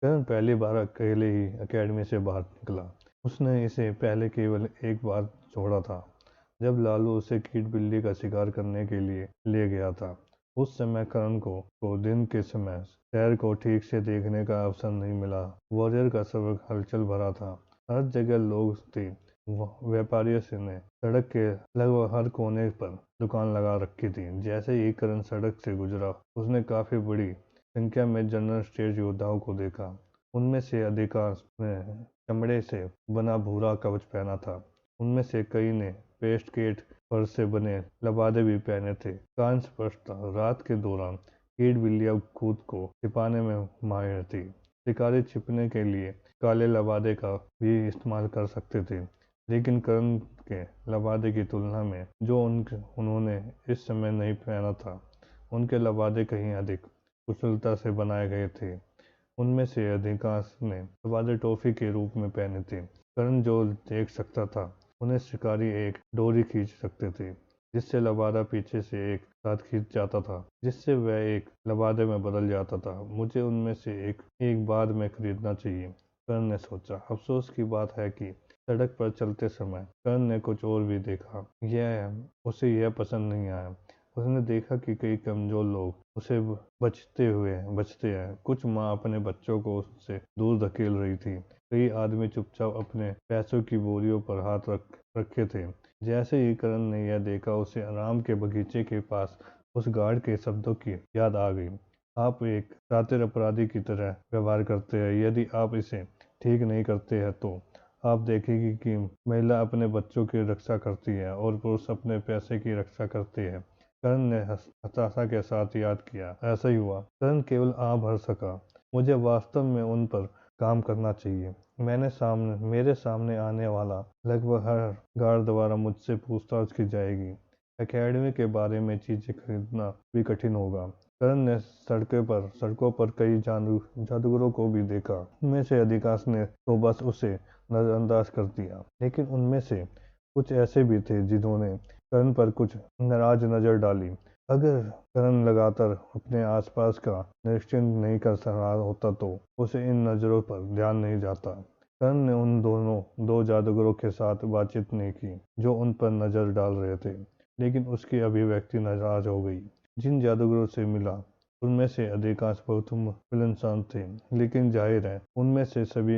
करण पहली बार अकेले ही अकेडमी से बाहर निकला। उसने इसे पहले केवल एक बार छोड़ा था, जब लालू उसे कीट बिल्ली का शिकार करने के लिए ले गया था। उस समय करण को दिन के समय शहर को ठीक से देखने का अवसर नहीं मिला। वॉरियर का सबक हलचल भरा था। हर जगह लोग थे। व्यापारियों से ने सड़क के लगभग हर कोने पर दुकान लगा रखी थी। जैसे ही करण सड़क से गुजरा, उसने काफी बड़ी संख्या में जनरल स्टेज योद्धाओं को देखा। उनमें से अधिकांश ने चमड़े से बना भूरा कवच पहना था। उनमें से कई ने पेस्टकेट फर से बने लबादे भी पहने थे। कान स्पष्ट था, रात के दौरान कीट बिल्लियां खुद को छिपाने में माहिर थी। शिकारी छिपने के लिए काले लबादे का भी इस्तेमाल कर सकते थे, लेकिन करण के लबादे की तुलना में जो उन्होंने इस समय नहीं पहना था, उनके लबादे कहीं अधिक कुशलता से बनाए गए थे। उनमें से अधिकांश ने लबादे टॉफी के रूप में पहने थे। करण जो देख सकता था, उन्हें शिकारी एक डोरी खींच सकते थे, जिससे लबादा पीछे से एक साथ खींच जाता था, जिससे वह एक लबादे में बदल जाता था। मुझे उनमें से एक बाद में खरीदना चाहिए, करण ने सोचा। अफसोस की बात है कि सड़क पर चलते समय करण ने कुछ और भी देखा। उसे यह पसंद नहीं आया। उसने देखा कि कई कमजोर लोग उसे बचते हैं। कुछ माँ अपने बच्चों को उससे दूर धकेल रही थी। कई आदमी चुपचाप अपने पैसों की बोरियों पर हाथ रखे थे। जैसे ही करण ने यह देखा, उसे आराम के बगीचे के पास उस गार्ड के शब्दों की याद आ गई। आप एक शातिर अपराधी की तरह व्यवहार करते हैं। यदि आप इसे ठीक नहीं करते हैं तो आप देखेंगे कि महिला अपने बच्चों की रक्षा करती है और पुरुष अपने पैसे की रक्षा करते हैं। करण ने हताशा के साथ याद किया। ऐसा ही हुआ। करण केवल भर सका। मुझे वास्तव में उन पर काम करना चाहिए। मेरे सामने आने वाला लगभग हर गार्ड द्वारा मुझसे पूछताछ की जाएगी। एकेडमी के बारे में चीजें खरीदना भी कठिन होगा। करण ने सड़कों पर कई जादूगरों को भी देखा। उनमें से अधिकांश ने तो बस उसे नजरअंदाज कर दिया, लेकिन उनमें से कुछ ऐसे भी थे जिन्होंने करण पर कुछ नाराज नजर डाली। अगर करण लगातार अपने आसपास का निरीक्षण नहीं कर रहा होता तो उसे इन नजरों पर ध्यान नहीं जाता। करण ने उन दो जादूगरों के साथ बातचीत नहीं की जो उन पर नजर डाल रहे थे, लेकिन उसकी अभिव्यक्ति नाराज हो गई। जिन जादूगरों से मिला, उनमें से अधिकांश बहुत मिलनसार थे, लेकिन जाहिर है उनमें से सभी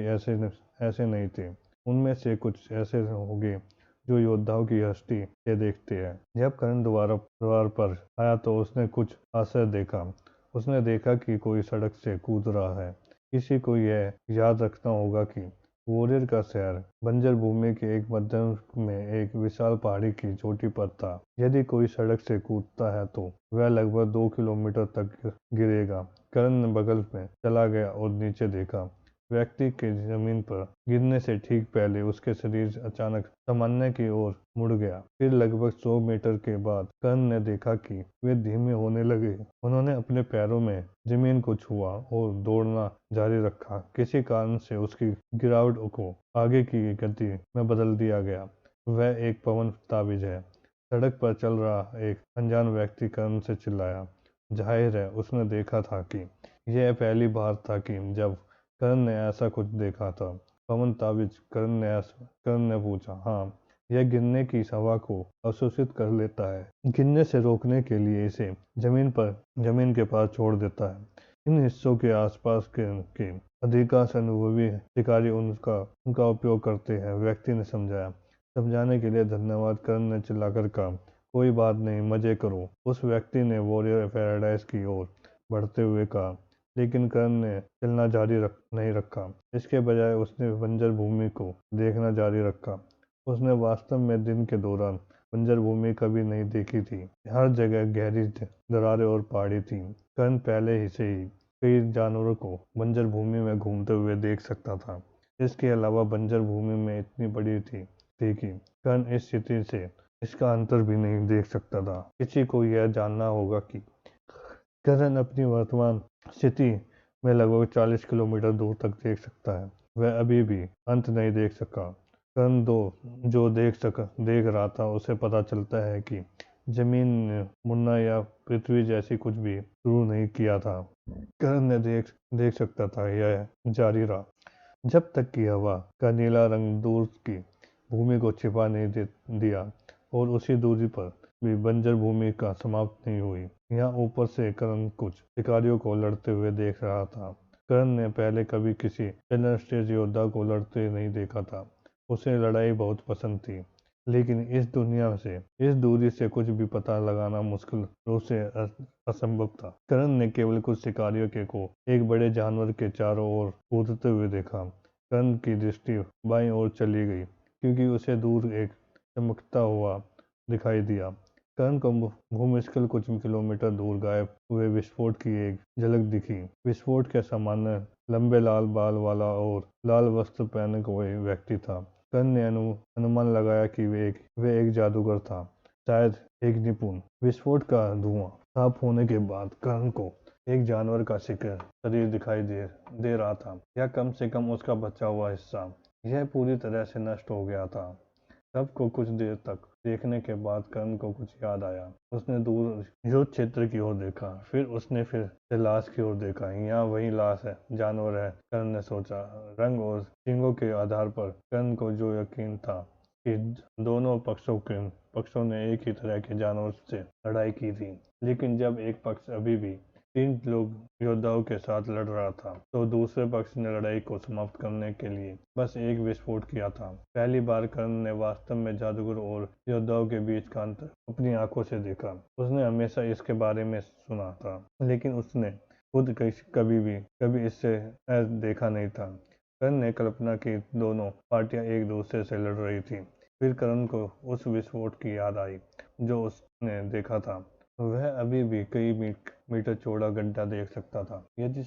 ऐसे नहीं थे। उनमें से कुछ ऐसे होंगे जो योद्धाओं की हस्ती से देखते हैं। जब करण द्वार पर आया तो उसने कुछ आश्चर्य देखा। उसने देखा कि कोई सड़क से कूद रहा है। किसी को यह याद रखना होगा कि वॉरियर का शहर बंजर भूमि के एक मध्य में एक विशाल पहाड़ी की चोटी पर था। यदि कोई सड़क से कूदता है तो वह लगभग 2 किलोमीटर तक गिरेगा। करण ने बगल में चला गया और नीचे देखा। व्यक्ति के जमीन पर गिरने से ठीक पहले उसके शरीर अचानक सामान्य की ओर मुड़ गया। फिर लगभग 100 मीटर के बाद कर्ण ने देखा कि वे धीमे होने लगे। उन्होंने अपने पैरों में जमीन को छुआ और दौड़ना जारी रखा। किसी कारण से उसकी गिरावट को आगे की गति में बदल दिया गया। वह एक पवन ताबीज है। सड़क पर चल रहा एक अनजान व्यक्ति कर्ण से चिल्लाया। जाहिर है उसने देखा था कि यह पहली बार था कि जब कर्ण ने ऐसा कुछ देखा था। पवन ताबीज, कर्ण ने पूछा। हाँ, यह गिरने की हवा को अवशोषित कर लेता है। गिरने से रोकने के लिए इसे जमीन के पास छोड़ देता है। इन हिस्सों के आसपास के अधिकांश अनुभवी शिकारी उनका उपयोग करते हैं, व्यक्ति ने समझाया। समझाने के लिए धन्यवाद, कर्ण ने चिल्लाकर कहा। कोई बात नहीं, मजे करो, उस व्यक्ति ने वॉरियर पैराडाइज की ओर बढ़ते हुए कहा। लेकिन कर्ण ने चलना नहीं रखा। इसके बजाय उसने बंजर भूमि को देखना जारी रखा। उसने वास्तव में दिन के दौरान बंजर भूमि कभी नहीं देखी थी। हर जगह गहरी दरारें और पहाड़ी थी। कर्ण पहले ही से ही कई जानवरों को बंजर भूमि में घूमते हुए देख सकता था। इसके अलावा बंजर भूमि में इतनी बड़ी थी कि कर्ण इस स्थिति से इसका अंतर भी नहीं देख सकता था। किसी को यह जानना होगा कि कर्ण अपनी वर्तमान स्थिति में लगभग 40 किलोमीटर दूर तक देख सकता है। वह अभी भी अंत नहीं देख सका। कर्ण जो देख रहा था, उसे पता चलता है कि जमीन ने मुड़ना या पृथ्वी जैसी कुछ भी शुरू नहीं किया था। करण ने देख सकता था। यह जारी रहा जब तक कि हवा का नीला रंग दूर की भूमि को छिपा नहीं दिया और उसी दूरी पर भी बंजर भूमि का समाप्त नहीं हुई। यहाँ ऊपर से करण कुछ शिकारियों को लड़ते हुए देख रहा था। करण ने पहले कभी किसी जनरल स्टेज योद्धा को लड़ते नहीं देखा था। उसे लड़ाई बहुत पसंद थी, लेकिन इस दुनिया से, इस दूरी से कुछ भी पता लगाना मुश्किल रूप से असंभव था। करण ने केवल कुछ शिकारियों को एक बड़े जानवर के चारों ओर कूदते हुए देखा। करण की दृष्टि बाईं ओर चली गई, क्योंकि उसे दूर एक चमकता हुआ दिखाई दिया। करण को भूमिस्खल कुछ किलोमीटर दूर गायब हुए विस्फोट की एक झलक दिखी। विस्फोट के सामान्य लंबे लाल बाल वाला और लाल वस्त्र पहने कोई व्यक्ति था। करण ने अनुमान लगाया कि वे एक जादूगर था, शायद एक निपुण। विस्फोट का धुआं साफ होने के बाद करण को एक जानवर का शरीर दिखाई दे रहा था, या कम से कम उसका बचा हुआ हिस्सा। यह पूरी तरह से नष्ट हो गया था। सबको कुछ देर तक देखने के बाद करण को कुछ याद आया। उसने दूर युद्ध क्षेत्र की ओर देखा, फिर से लाश की ओर देखा। यहाँ वही लाश है, जानवर है, करण ने सोचा। रंग और सींगों के आधार पर करण को जो यकीन था कि दोनों पक्षों ने एक ही तरह के जानवर से लड़ाई की थी। लेकिन जब एक पक्ष अभी भी 3 लोग योद्धाओं के साथ लड़ रहा था, तो दूसरे पक्ष ने लड़ाई को समाप्त करने के लिए बस एक विस्फोट किया था। पहली बार कर्ण ने वास्तव में जादूगर और योद्धाओं के बीच का अंतर अपनी आंखों से देखा। उसने हमेशा इसके बारे में सुना था, लेकिन उसने खुद कभी इससे देखा नहीं था। कर्ण ने कल्पना की दोनों पार्टियां एक दूसरे से लड़ रही थी। फिर कर्ण को उस विस्फोट की याद आई जो उसने देखा था। वह अभी भी कई मीटर चौड़ा गड्ढा देख सकता था। यदि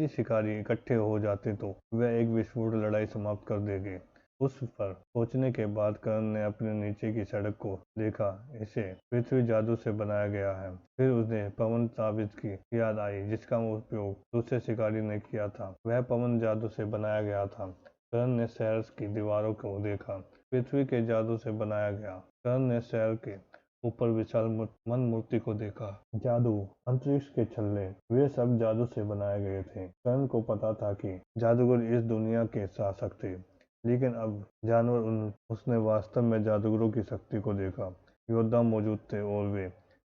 शिकारी इकट्ठे हो जाते तो वह एक विस्फोट लड़ाई समाप्त कर देंगे। उस पर पहुंचने के बाद कर्ण ने अपने नीचे की सड़क को देखा। इसे पृथ्वी जादू से बनाया गया है। फिर उसे पवन ताबीज की याद आई, जिसका उपयोग दूसरे शिकारी ने किया था। वह पवन जादू से बनाया गया था। कर्ण ने शहर की दीवारों को देखा, पृथ्वी के जादू से बनाया गया। कर्ण ने शहर के ऊपर विशाल मन मूर्ति को देखा। जादू, अंतरिक्ष के छल्ले, वे सब जादू से बनाए गए थे। कर्ण को पता था कि जादूगर इस दुनिया के शासक थे, लेकिन अब उसने वास्तव में जादूगरों की शक्ति को देखा। योद्धा मौजूद थे और वे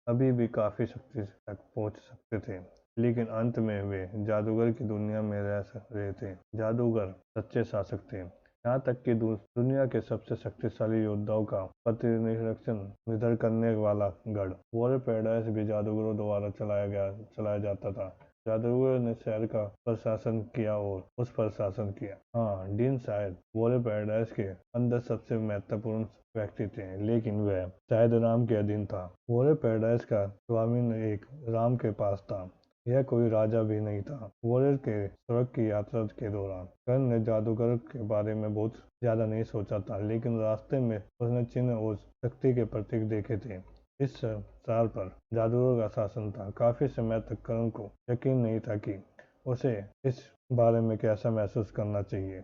अभी भी काफी शक्ति तक पहुंच सकते थे, लेकिन अंत में वे जादूगर की दुनिया में रह रहे थे। जादूगर सच्चे शासक थे, यहाँ तक कि दुनिया के सबसे शक्तिशाली योद्धाओं का निधन करने वाला गढ़ वॉर पैराडाइज भी जादूगरों द्वारा चलाया जाता था। जादूगरों ने शहर का प्रशासन किया और उस पर शासन किया। हाँ, डीन शायद वॉर पैराडाइज के अंदर सबसे महत्वपूर्ण व्यक्ति थे, लेकिन वह शायद राम के अधीन था। वॉर पैराडाइज का स्वामी एक राम के पास था। यह कोई राजा भी नहीं था। वॉरियर के स्वर्ग की यात्रा के दौरान कर्ण ने जादूगर के बारे में बहुत ज्यादा नहीं सोचा था, लेकिन रास्ते में उसने चिन्ह और शक्ति के प्रतीक देखे थे। इस साल पर जादूगर का शासन था। काफी समय तक कर्ण को यकीन नहीं था कि उसे इस बारे में कैसा महसूस करना चाहिए।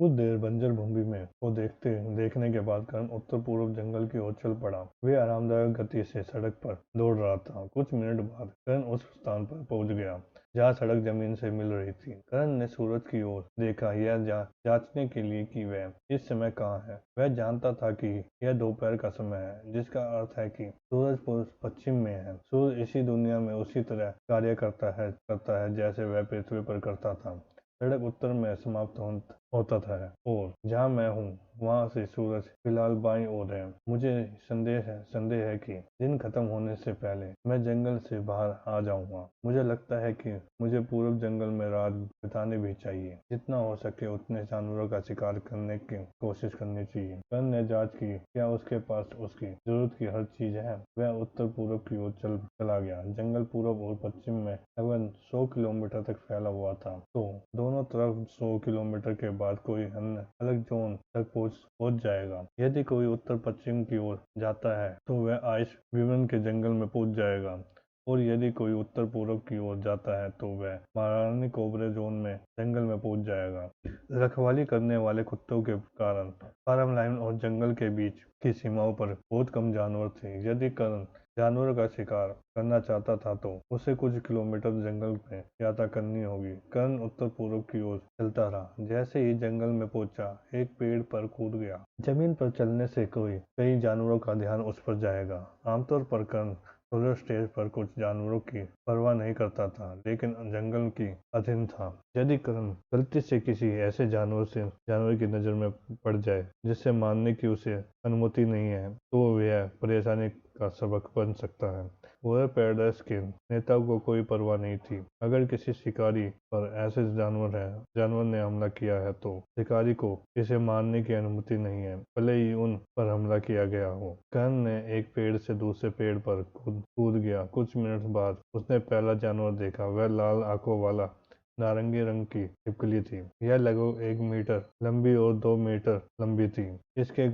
कुछ देर बंजर भूमि में को देखने के बाद कर्ण उत्तर पूर्व जंगल की ओर चल पड़ा। वे आरामदायक गति से सड़क पर दौड़ रहा था। कुछ मिनट बाद कर्ण उस स्थान पर पहुंच गया जहाँ सड़क जमीन से मिल रही थी। कर्ण ने सूरज की ओर देखा, यह जांचने के लिए कि वह इस समय कहाँ है। वह जानता था कि यह दोपहर का समय है, जिसका अर्थ है कि सूरज पश्चिम में है। सूरज इसी दुनिया में उसी तरह कार्य करता है जैसे वह पृथ्वी पर करता था। सड़क उत्तर में समाप्त होता था और जहाँ मैं हूँ वहाँ से सूरज फिलहाल बाईं ओर है। मुझे संदेह है कि दिन खत्म होने से पहले मैं जंगल से बाहर आ जाऊंगा। मुझे लगता है कि मुझे पूर्व जंगल में रात बितानी भी चाहिए। जितना हो सके उतने जानवरों का शिकार करने की कोशिश करनी चाहिए। कर्ण ने जांच की क्या उसके पास उसकी जरूरत की हर चीज है। वह उत्तर पूर्व की ओर चला गया। जंगल पूर्व और पश्चिम में लगभग 100 किलोमीटर तक फैला हुआ था, तो दोनों तरफ 100 किलोमीटर के बाद कोई अन्य अलग जोन तक पहुंच जाएगा। यदि कोई उत्तर पश्चिम की ओर जाता है तो वह आइस विवन के जंगल में पहुंच जाएगा, और यदि कोई उत्तर पूर्व की ओर जाता है तो वह महारानी कोबरे जोन में जंगल में पहुंच जाएगा। रखवाली करने वाले कुत्तों के कारण फार्म लाइन और जंगल के बीच की सीमाओं पर बहुत कम जानवर थे। यदि कर्ण जानवरों का शिकार करना चाहता था तो उसे कुछ किलोमीटर जंगल में यात्रा करनी होगी। कर्ण उत्तर पूर्व की ओर चलता रहा। जैसे ही जंगल में पहुंचा, एक पेड़ पर कूद गया। जमीन पर चलने से कई जानवरों का ध्यान उस पर जाएगा। आमतौर पर कर्ण सोलर स्टेज पर कुछ जानवरों की परवाह नहीं करता था, लेकिन जंगल की अधीन था। यदि कर्ण गलती से किसी ऐसे जानवर की नजर में पड़ जाए जिसे मारने की उसे अनुमति नहीं है, तो यह परेशानी का सबक बन सकता है। वह पैराडाइज के नेता को कोई परवाह नहीं थी। अगर किसी शिकारी पर ऐसे जानवर ने हमला किया है तो शिकारी को इसे मारने की अनुमति नहीं है, भले ही उन पर हमला किया गया हो। कर्ण ने एक पेड़ से दूसरे पेड़ पर कूद गया। कुछ मिनट बाद उसने पहला जानवर देखा। वह लाल आंखों वाला नारंगी रंग की छिपकली थी। यह लगभग 1 मीटर लंबी और 2 मीटर लंबी थी। इसके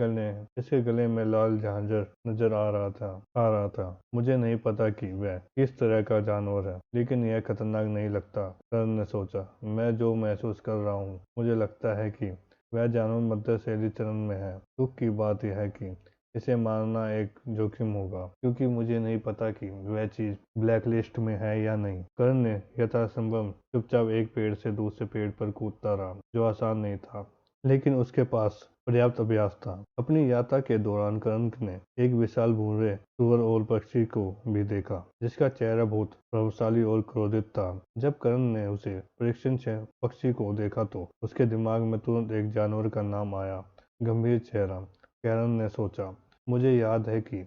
गले में लाल झांझर नजर आ रहा था। मुझे नहीं पता कि वह किस तरह का जानवर है, लेकिन यह खतरनाक नहीं लगता, कर्ण ने सोचा। मैं जो महसूस कर रहा हूँ, मुझे लगता है कि वह जानवर मध्यशैली चरण में है। दुख की बात यह है कि इसे मारना एक जोखिम होगा, क्योंकि मुझे नहीं पता कि वह चीज ब्लैक लिस्ट में है या नहीं। कर्ण ने यथासंभव चुपचाप एक पेड़ से दूसरे पेड़ पर कूदता रहा, जो आसान नहीं था, लेकिन उसके पास पर्याप्त अभ्यास था। अपनी यात्रा के दौरान कर्ण ने एक विशाल भूरे सुअर और पक्षी को भी देखा, जिसका चेहरा बहुत प्रभावशाली और क्रोधित था। जब कर्ण ने उसे परीक्षण पक्षी को देखा तो उसके दिमाग में तुरंत एक जानवर का नाम आया, गंभीर चेहरा। कर्ण ने सोचा, मुझे याद है कि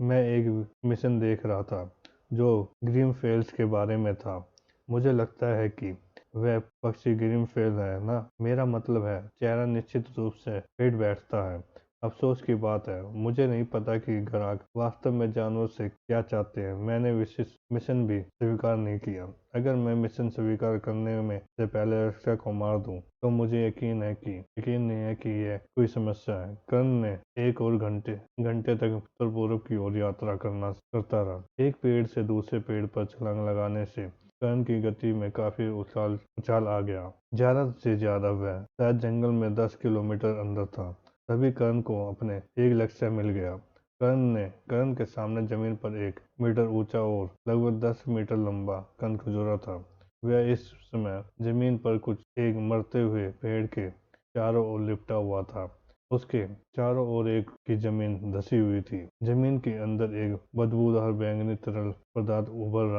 मैं एक मिशन देख रहा था जो ग्रीन फेल्स के बारे में था। मुझे लगता है कि वह पक्षी ग्रीन फेल है ना। मेरा मतलब है, चेहरा निश्चित रूप से फिट बैठता है। अफसोस की बात है, मुझे नहीं पता कि ग्राहक वास्तव में जानवर से क्या चाहते हैं। मैंने विशेष मिशन भी स्वीकार नहीं किया। अगर मैं मिशन स्वीकार करने में से पहले रक्षा को मार दूं, तो मुझे यकीन नहीं है कि यह कोई समस्या है। कर्ण ने एक और घंटे तक उत्तर पूर्व की ओर यात्रा करता रहा। एक पेड़ से दूसरे पेड़ पर छलांग लगाने से कर्ण की गति में काफी उछाल आ गया। ज्यादा से ज्यादा वह शायद जंगल में 10 किलोमीटर अंदर था। तभी कर्ण को अपने एक लक्ष्य मिल गया। कर्ण के सामने जमीन पर 1 मीटर ऊंचा और लगभग 10 मीटर लंबा कनखजूरा था। वह इस समय जमीन पर कुछ एक मरते हुए पेड़ के चारों ओर लिपटा हुआ था। उसके चारों ओर एक की जमीन धसी हुई थी। जमीन के अंदर एक बदबूदार बैंगनी तरल पदार्थ उबल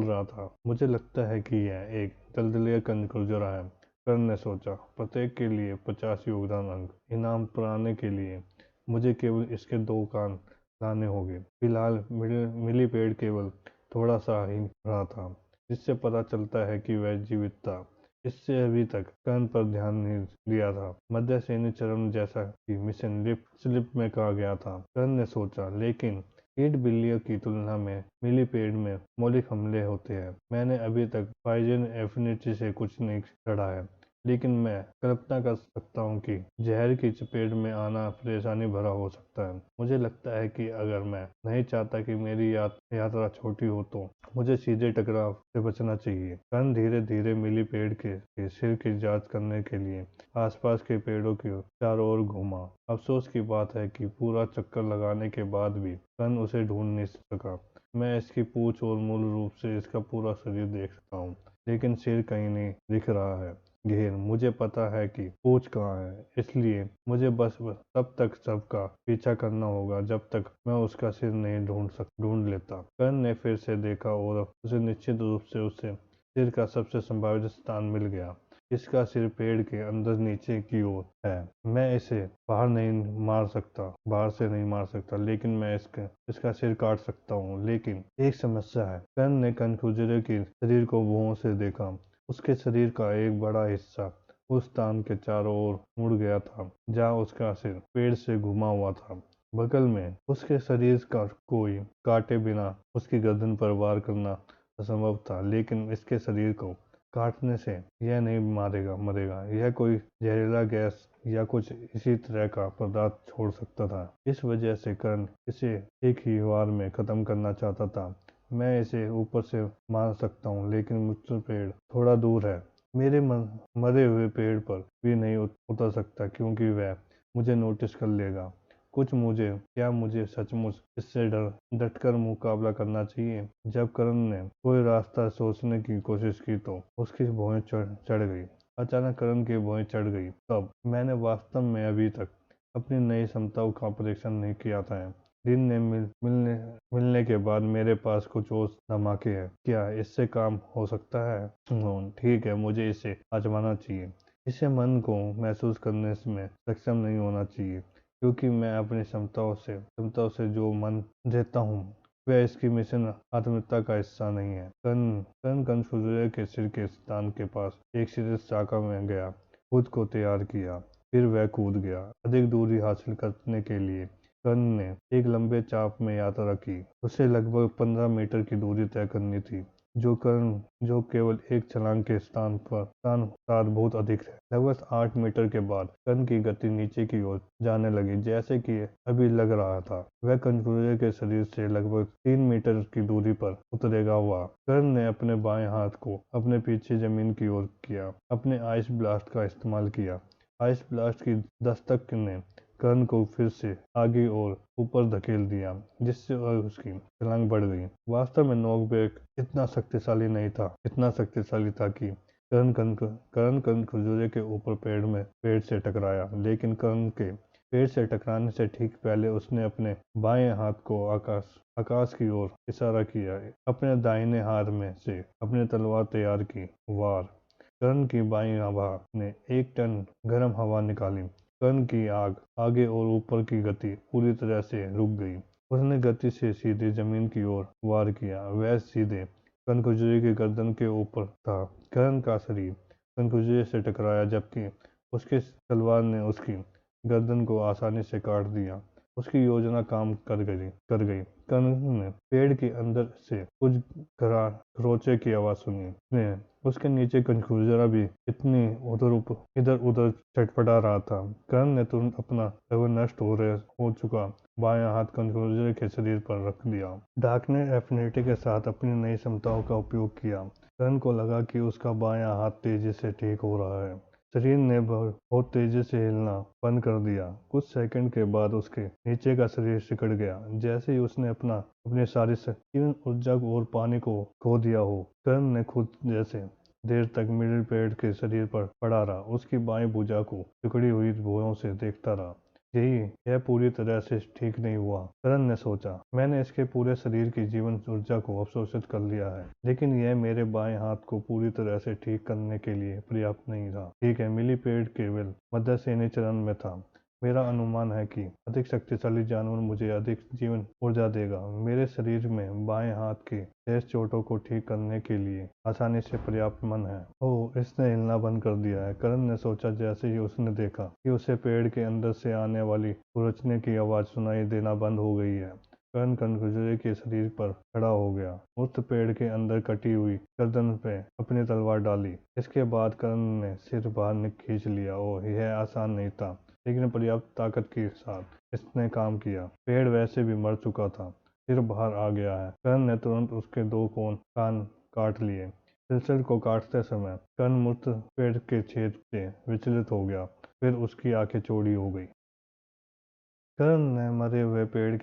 रहा था। मुझे लगता है कि यह एक दलदली कनखजूरा है, कर्ण ने सोचा। प्रत्येक के लिए 50 योगदान अंक इनाम पाने के लिए मुझे केवल इसके 2 कान लाने होंगे। फिलहाल मिलीपेड केवल थोड़ा सा ही रहा था, जिससे पता चलता है कि वह जीवित था। इससे अभी तक कर्ण पर ध्यान नहीं दिया था। मध्य सैन्य चरण, जैसा कि मिशन स्लिप में कहा गया था, कर्ण ने सोचा। लेकिन ईंट बिल्लियों की तुलना में मिलीपेड में मौलिक हमले होते हैं। मैंने अभी तक पॉइजन एफिनिटी से कुछ नहीं लड़ा है, लेकिन मैं कल्पना कर सकता हूँ कि जहर की चपेट में आना परेशानी भरा हो सकता है। मुझे लगता है कि अगर मैं नहीं चाहता कि मेरी यात्रा छोटी हो, तो मुझे सीधे टकराव से बचना चाहिए। कर्ण धीरे धीरे मिली पेड़ के सिर की जांच करने के लिए आसपास के पेड़ों के चारों ओर घूमा। अफसोस की बात है कि पूरा चक्कर लगाने के बाद भी कर्ण उसे ढूंढ नहीं सका। मैं इसकी पूंछ और मूल रूप से इसका पूरा शरीर देख सकता हूँ, लेकिन सिर कहीं नहीं दिख रहा है। घेर, मुझे पता है कि पूछ कहाँ है, इसलिए मुझे बस तब तक सबका पीछा करना होगा जब तक मैं उसका सिर नहीं ढूंढ लेता। कर्ण ने फिर से देखा और उसे निश्चित रूप से उससे सिर का सबसे संभावित स्थान मिल गया। इसका सिर पेड़ के अंदर नीचे की ओर है। मैं इसे बाहर से नहीं मार सकता, लेकिन मैं इसका सिर काट सकता हूँ। लेकिन एक समस्या है। कर्ण ने कनखजूरे के शरीर को भुओं से देखा। उसके शरीर का एक बड़ा हिस्सा उस स्थान के चारों ओर मुड़ गया था जहाँ उसका सिर पेड़ से घुमा हुआ था। बगल में उसके शरीर का कोई काटे बिना उसकी गर्दन पर वार करना असंभव था, लेकिन इसके शरीर को काटने से यह नहीं मरेगा। यह कोई जहरीला गैस या कुछ इसी तरह का पदार्थ छोड़ सकता था। इस वजह से कर्ण इसे एक ही वार में खत्म करना चाहता था। मैं इसे ऊपर से मार सकता हूँ, लेकिन मुझसे पेड़ थोड़ा दूर है। मेरे मरे हुए पेड़ पर भी नहीं उतर सकता, क्योंकि वह मुझे नोटिस कर लेगा। क्या मुझे सचमुच इससे डटकर मुकाबला करना चाहिए? जब करण ने कोई रास्ता सोचने की कोशिश की तो उसकी भौहें चढ़ गई। अचानक करण की भौहें चढ़ गई। तब मैंने वास्तव में अभी तक अपनी नई क्षमताओं का परीक्षण नहीं किया था। दिन ने मिलने के बाद मेरे पास कुछ और धमाके हैं। क्या इससे काम हो सकता है? ठीक है, मुझे इसे आजमाना चाहिए। इसे मन को महसूस करने में सक्षम नहीं होना चाहिए, क्योंकि मैं अपनी क्षमताओं से जो मन देता हूँ वह इसकी मिशन आत्मिकता का हिस्सा नहीं है। कर्ण कनफुजुरे के सिर के स्थान के पास एक सीधे शाखा में गया, खुद को तैयार किया, फिर वह कूद गया। अधिक दूरी हासिल करने के लिए कर्ण ने एक लंबे चाप में यात्रा की। उसे लगभग 15 मीटर की दूरी तय करनी थी, जो केवल एक छलांग के स्थान साथ बहुत अधिक है। लगभग 8 मीटर के बाद कर्ण की गति नीचे की ओर जाने लगी, जैसे कि अभी लग रहा था वह कनफुजुरे के शरीर से लगभग 3 मीटर की दूरी पर उतरेगा हुआ। कर्ण ने अपने बाएं हाथ को अपने पीछे जमीन की ओर किया, अपने आइस ब्लास्ट का इस्तेमाल किया। आइस ब्लास्ट की दस्तक ने कर्ण को फिर से आगे और ऊपर धकेल दिया, जिससे उसकी छलांग बढ़ गई। वास्तव में नॉकबैक इतना शक्तिशाली था कि कर्ण कनखजुरे के ऊपर पेड़ से टकराया, लेकिन कर्ण के पेड़ से टकराने से ठीक पहले उसने अपने बाएं हाथ को आकाश की ओर इशारा किया। अपने दाहिने हाथ में से अपनी तलवार तैयार की। वार! कर्ण की बाईं हवा ने 1 टन गर्म हवा निकाली। कर्ण की आगे और ऊपर की गति पूरी तरह से रुक गई। उसने गति से सीधे जमीन की ओर वार किया। वह सीधे कनखजुरे की गर्दन के ऊपर था। कर्ण का शरीर कनखजुरे से टकराया, जबकि उसके तलवार ने उसकी गर्दन को आसानी से काट दिया। उसकी योजना काम कर गई। कर्ण ने पेड़ के अंदर से कुछ खरोंचे की आवाज सुनी। उसके नीचे कनखजुरा भी इधर उधर चटपटा रहा था। कर्ण ने तुरंत अपना लगभग नष्ट हो चुका बायां हाथ कनखजुरे के शरीर पर रख दिया। डार्कनेस एफिनिटी के साथ अपनी नई क्षमताओं का उपयोग किया। कर्ण को लगा कि उसका बायां हाथ तेजी से ठीक हो रहा है। शरीर ने बहुत तेजी से हिलना बंद कर दिया। कुछ सेकंड के बाद उसके नीचे का शरीर सिकुड़ गया, जैसे ही उसने अपनी सारी जीवन ऊर्जा और पानी को खो दिया हो। कर्ण ने खुद जैसे देर तक मिडिल पेड़ के शरीर पर पड़ा रहा, उसकी बाएं भुजा को सिकुड़ी हुई भुजाओं से देखता रहा। यह पूरी तरह से ठीक नहीं हुआ, कर्ण ने सोचा। मैंने इसके पूरे शरीर की जीवन ऊर्जा को अवशोषित कर लिया है, लेकिन यह मेरे बाएं हाथ को पूरी तरह से ठीक करने के लिए पर्याप्त नहीं था। ठीक है, मिलीपेड केवल मध्यश्रेणी चरण में था। मेरा अनुमान है कि अधिक शक्तिशाली जानवर मुझे अधिक जीवन ऊर्जा देगा। मेरे शरीर में बाएं हाथ के शेष चोटों को ठीक करने के लिए आसानी से पर्याप्त मन है। ओह, इसने हिलना बंद कर दिया है, कर्ण ने सोचा जैसे ही उसने देखा कि उसे पेड़ के अंदर से आने वाली खुरचने की आवाज सुनाई देना बंद हो गई है। कर्ण कनखजुरे के शरीर पर खड़ा हो गया, उस पेड़ के अंदर कटी हुई गर्दन पे अपनी तलवार डाली। इसके बाद कर्ण ने सिर बाहर खींच लिया। ओह, यह आसान नहीं था, लेकिन पर्याप्त ताकत के साथ इसने काम किया। पेड़ वैसे भी मर चुका था, सिर बाहर आ गया है। कर्ण ने तुरंत उसके 2 कान काट लिए। सिलसिल को काटते समय कर्ण मूर्त पेड़ के छेद से विचलित हो गया, फिर उसकी आंखें चौड़ी हो गई। कर्ण ने मरे हुए पेड़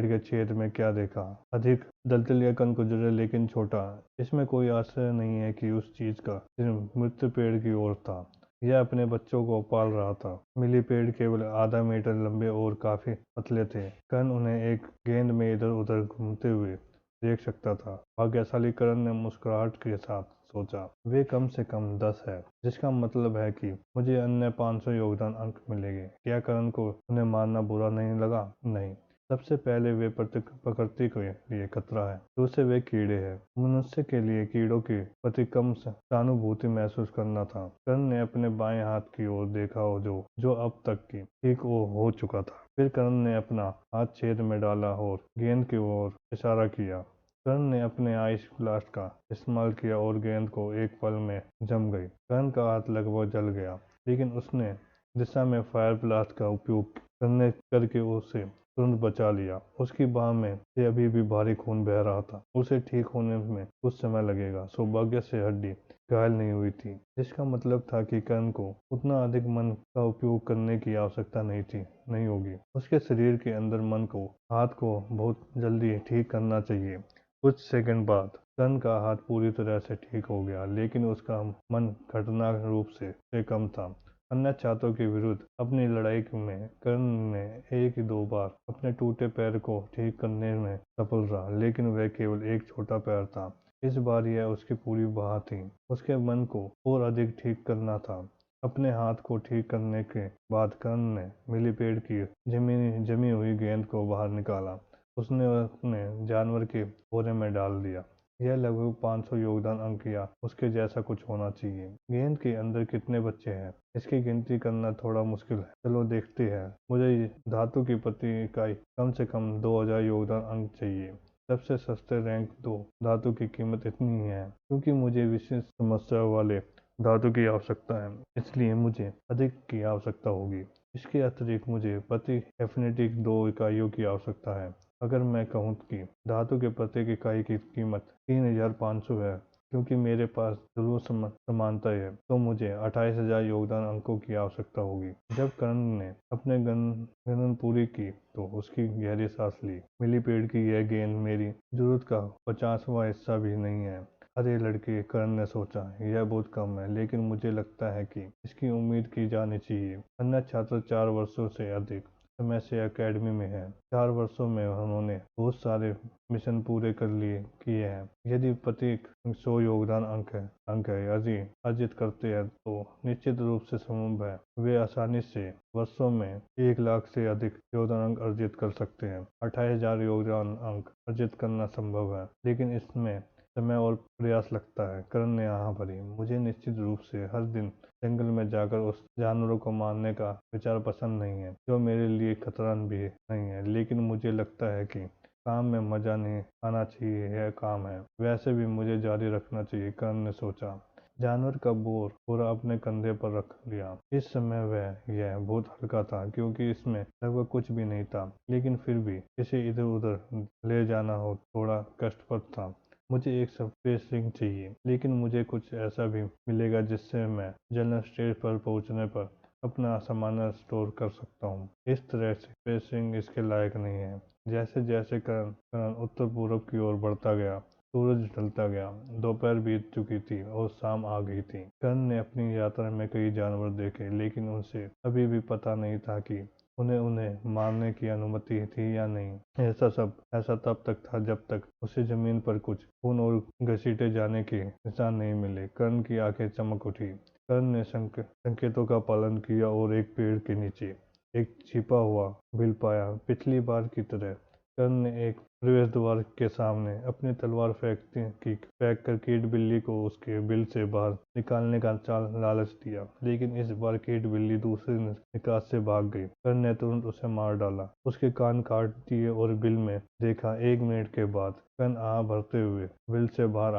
के छेद में क्या देखा? अधिक दलदली कनखजुरे, लेकिन छोटा। इसमें कोई आश्चर्य नहीं है कि उस चीज का सिर्फ मृत्यु पेड़ की ओर था। यह अपने बच्चों को पाल रहा था। मिली पेड़ केवल आधा मीटर लंबे और काफी पतले थे। कर्ण उन्हें एक गेंद में इधर उधर घूमते हुए देख सकता था। भाग्यशाली, कर्ण ने मुस्कुराहट के साथ सोचा। वे कम से कम 10 है, जिसका मतलब है कि मुझे अन्य 500 योगदान अंक मिलेंगे। क्या कर्ण को उन्हें मारना बुरा नहीं लगा? नहीं। सबसे पहले वे प्रकृति के लिए खतरा है, दूसरे वे कीड़े हैं। मनुष्य के लिए कीड़ों के प्रति कम सहानुभूति महसूस करना था। कर्ण ने अपने बाएं हाथ की ओर देखा जो अब तक की ठीक हो चुका था। फिर कर्ण ने अपना हाथ छेद में डाला और गेंद की ओर इशारा किया। कर्ण ने अपने आइस ब्लास्ट का इस्तेमाल किया और गेंद को एक पल में जम गई। कर्ण का हाथ लगभग जल गया, लेकिन उसने दिशा में फायर ब्लास्ट का उपयोग करके उसे तुरंत बचा लिया। उसकी बाह में से अभी भी भारी खून बह रहा था। उसे ठीक होने में कुछ समय लगेगा। सौभाग्य से हड्डी घायल नहीं हुई थी, जिसका मतलब था कि कर्ण को उतना अधिक मन का उपयोग करने की आवश्यकता नहीं होगी। उसके शरीर के अंदर मन को हाथ को बहुत जल्दी ठीक करना चाहिए। कुछ सेकंड बाद कर्ण का हाथ पूरी तरह से ठीक हो गया, लेकिन उसका मन खतरनाक रूप से कम था। अन्य छात्रों के विरुद्ध अपनी लड़ाई में कर्ण ने एक ही दो बार अपने टूटे पैर को ठीक करने में सफल रहा, लेकिन वह केवल एक छोटा पैर था। इस बार यह उसकी पूरी बाह थी। उसके मन को और अधिक ठीक करना था। अपने हाथ को ठीक करने के बाद कर्ण ने मिलीपेड की जमी हुई गेंद को बाहर निकाला। उसने अपने जानवर के बोरे में डाल दिया। यह लगभग 500 योगदान अंक या उसके जैसा कुछ होना चाहिए। गेंद के अंदर कितने बच्चे हैं, इसकी गिनती करना थोड़ा मुश्किल है। चलो देखते हैं। मुझे धातु की प्रति इकाई कम से कम 2000 योगदान अंक चाहिए। सबसे सस्ते रैंक 2 धातु की कीमत इतनी ही है, क्योंकि मुझे विशेष समस्या वाले धातु की आवश्यकता है, इसलिए मुझे अधिक की आवश्यकता होगी। इसके अतिरिक्त मुझे प्रति एफिनिटी 2 इकाइयों की आवश्यकता है। अगर मैं कहूँ कि धातु के प्रत्येक इकाई की कीमत 3500 है, क्योंकि मेरे पास ध्रुव समानता है, तो मुझे 28,000 योगदान अंकों की आवश्यकता होगी। जब कर्ण ने अपने गणन पूरी की तो उसकी गहरी सांस ली। मिलीपेड की यह गेंद मेरी जरूरत का 50वां हिस्सा भी नहीं है। अरे लड़के, कर्ण ने सोचा, यह बहुत कम है, लेकिन मुझे लगता है कि इसकी उम्मीद की जानी चाहिए। अन्य छात्र 4 वर्षों से अधिक समय से एकेडमी में है। 4 वर्षों में उन्होंने बहुत सारे मिशन पूरे किए हैं। यदि प्रत्येक 100 योगदान अंक है यदि अर्जित करते हैं तो निश्चित रूप से संभव है वे आसानी से वर्षों में 1 लाख से अधिक योगदान अंक अर्जित कर सकते हैं। 28,000 योगदान अंक अर्जित करना संभव है, लेकिन इसमें समय और प्रयास लगता है। कर्ण ने आह भरी। मुझे निश्चित रूप से हर दिन जंगल में जाकर उस जानवरों को मारने का विचार पसंद नहीं है, जो मेरे लिए खतरा भी नहीं है, लेकिन मुझे लगता है कि काम में मजा नहीं आना चाहिए। यह काम है, वैसे भी मुझे जारी रखना चाहिए, कर्ण ने सोचा। जानवर का बोर पूरा अपने कंधे पर रख लिया। इस समय यह बहुत हल्का था, क्योंकि इसमें लगभग कुछ भी नहीं था, लेकिन फिर भी इसे इधर उधर ले जाना हो थोड़ा कष्टप्रद था। मुझे एक स्पेस रिंग चाहिए, लेकिन मुझे कुछ ऐसा भी मिलेगा जिससे मैं जनरल स्टेज पर पहुंचने पर अपना सामान स्टोर कर सकता हूँ। इस तरह से स्पेस रिंग इसके लायक नहीं है। जैसे जैसे कर्ण उत्तर पूर्व की ओर बढ़ता गया, सूरज ढलता गया। दोपहर बीत चुकी थी और शाम आ गई थी। कर्ण ने अपनी यात्रा में कई जानवर देखे, लेकिन उसे अभी भी पता नहीं था कि उन्हें मारने की अनुमति थी या नहीं। ऐसा तब तक था जब तक उसे जमीन पर कुछ खून और घसीटे जाने के निशान नहीं मिले। कर्ण की आंखें चमक उठी। कर्ण ने संकेतों का पालन किया और एक पेड़ के नीचे एक छिपा हुआ बिल पाया। पिछली बार की तरह कर्ण ने एक प्रवेश द्वार के सामने अपनी तलवार फेंक कर कीट बिल्ली को उसके बिल से बाहर निकालने का लालच दिया, लेकिन इस बार कीट बिल्ली दूसरे निकास से भाग गई। कर्ण ने तुरंत उसे मार डाला, उसके कान काट दिए और बिल में देखा। 1 मिनट के बाद कर्ण आह भरते हुए बिल से बाहर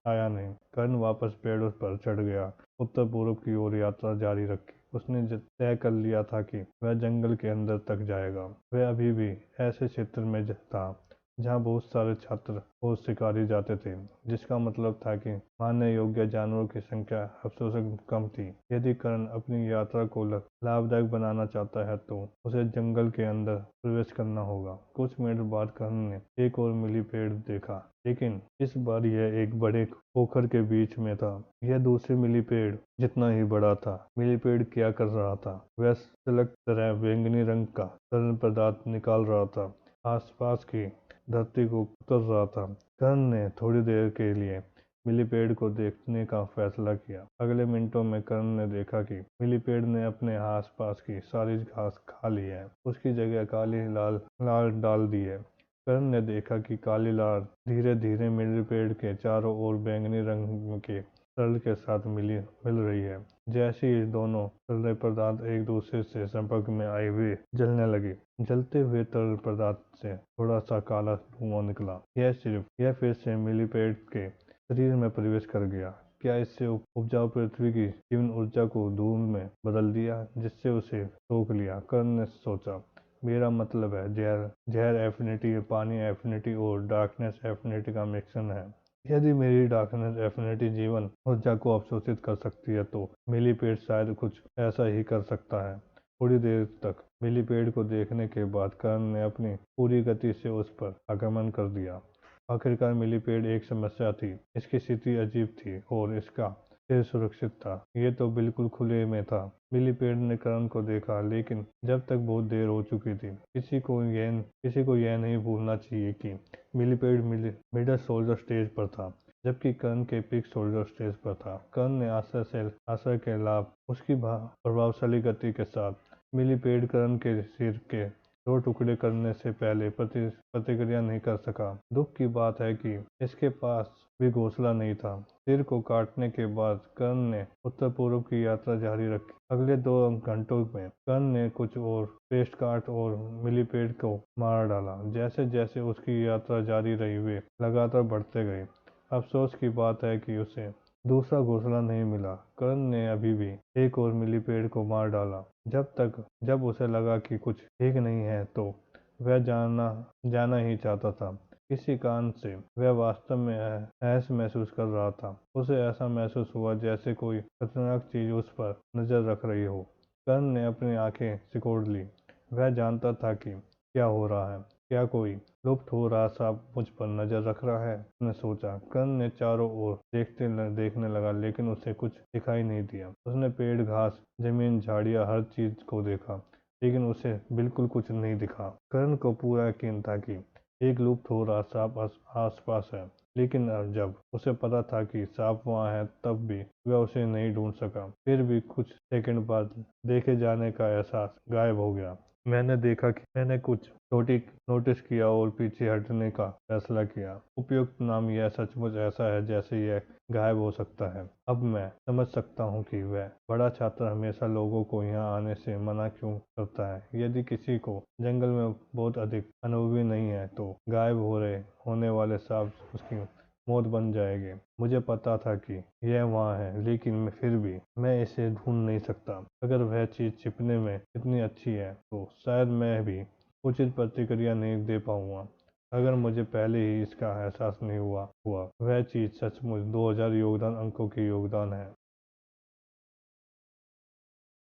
आया नहीं। कर्ण वापस पेड़ पर चढ़ गया, उत्तर पूर्व की ओर यात्रा जारी रखी। उसने तय कर लिया था कि वह जंगल के अंदर तक जाएगा। वह अभी भी ऐसे क्षेत्र में था जहाँ बहुत सारे छात्र और शिकारी जाते थे, जिसका मतलब था कि मारने योग्य जानवरों की संख्या अफसोस कम थी। यदि कर्ण अपनी यात्रा को लाभदायक बनाना चाहता है तो उसे जंगल के अंदर प्रवेश करना होगा। कुछ मिनट बाद कर्ण ने एक और मिलीपेड देखा, लेकिन इस बार यह एक बड़े पोखर के बीच में था। यह दूसरे मिलीपेड जितना ही बड़ा था। मिलीपेड क्या कर रहा था? वह सलग तरह बैंगनी रंग का तरल पदार्थ निकाल रहा था, आसपास की धरती को कुतर रहा था। कर्ण ने थोड़ी देर के लिए मिलीपेड को देखने का फैसला किया। अगले मिनटों में कर्ण ने देखा कि मिलीपेड ने अपने आसपास की सारी घास खा ली है, उसकी जगह काली लाल डाल दी है। कर्ण ने देखा कि काली लाल धीरे धीरे मिलीपेड के चारों ओर बैंगनी रंग के तरल के साथ मिल रही है। जैसे ही दोनों तरल पदार्थ एक दूसरे से संपर्क में आए वे जलने लगे। जलते हुए तरल पदार्थ से थोड़ा सा काला धुआं निकला। यह फिर से मिलीपेड के शरीर में प्रवेश कर गया। क्या इससे उपजाऊ पृथ्वी की जीवन ऊर्जा को धूल में बदल दिया, जिससे उसे रोक लिया? कर्ण ने सोचा, मेरा मतलब है जहर एफिनिटी, पानी एफिनिटी और डार्कनेस एफिनिटी का मिश्रण है। यदि मेरी डार्कनेस एफिनिटी जीवन ऊर्जा को अवशोषित कर सकती है तो मिलीपेड शायद कुछ ऐसा ही कर सकता है। थोड़ी देर तक मिलीपेड को देखने के बाद कर्ण ने अपनी पूरी गति से उस पर आक्रमण कर दिया। आखिरकार मिलीपेड एक समस्या थी। इसकी स्थिति अजीब थी और इसका सिर सुरक्षित था। ये तो बिल्कुल खुले में था। मिलीपेड ने कर्ण को देखा, लेकिन जब तक बहुत देर हो चुकी थी। किसी को यह नहीं भूलना चाहिए कि मिलीपेड मिडल सोल्जर स्टेज पर था, जबकि कर्ण के पीक सोल्जर स्टेज पर था। कर्ण ने आश्रय के लाभ उसकी प्रभावशाली गति के साथ मिलीपेड कर्ण के सिर के 2 टुकड़े करने से पहले प्रतिक्रिया नहीं कर सका। दुख की बात है कि इसके पास भी घोंसला नहीं था। सिर को काटने के बाद कर्ण ने उत्तर पूर्व की यात्रा जारी रखी। अगले 2 घंटों में कर्ण ने कुछ और पेस्ट काट और मिलीपेड को मार डाला। जैसे जैसे उसकी यात्रा जारी रही, वे लगातार बढ़ते गए। अफसोस की बात है कि उसे दूसरा घोंसला नहीं मिला। कर्ण ने अभी भी एक और मिलीपेड को मार डाला। जब उसे लगा कि कुछ ठीक नहीं है तो वह जाना ही चाहता था। किसी कारण से वह वास्तव में ऐसा महसूस कर रहा था। उसे ऐसा महसूस हुआ जैसे कोई खतरनाक चीज उस पर नजर रख रही हो। कर्ण ने अपनी आंखें सिकोड़ ली। वह जानता था कि क्या हो रहा है। क्या कोई लुप्त हो रहा सांप मुझ पर नजर रख रहा है, उसने सोचा। कर्ण ने चारों ओर देखने लगा, लेकिन उसे कुछ दिखाई नहीं दिया। उसने पेड़, घास, जमीन, झाड़ियां, हर चीज को देखा, लेकिन उसे बिल्कुल कुछ नहीं दिखा। कर्ण को पूरा यकीन था कि एक लुप्त हो रहा सांप आसपास है, लेकिन जब उसे पता था कि सांप वहां है, तब भी वह उसे नहीं ढूंढ सका। फिर भी कुछ सेकंड बाद देखे जाने का एहसास गायब हो गया। मैंने कुछ छोटी नोटिस किया और पीछे हटने का फैसला किया। उपयुक्त नाम यह सचमुच ऐसा है जैसे यह गायब हो सकता है। अब मैं समझ सकता हूँ कि वह बड़ा छात्र हमेशा लोगों को यहाँ आने से मना क्यों करता है। यदि किसी को जंगल में बहुत अधिक अनुभवी नहीं है तो गायब होने वाले सांप उसकी मौत बन जाएंगे। मुझे पता था कि यह वहाँ है, लेकिन फिर भी मैं इसे ढूंढ नहीं सकता। अगर वह चीज़ छिपने में इतनी अच्छी है तो शायद मैं भी उचित प्रतिक्रिया नहीं दे पाऊंगा। अगर मुझे पहले ही इसका एहसास नहीं हुआ वह चीज़ सचमुच 2000 योगदान अंकों की योगदान है।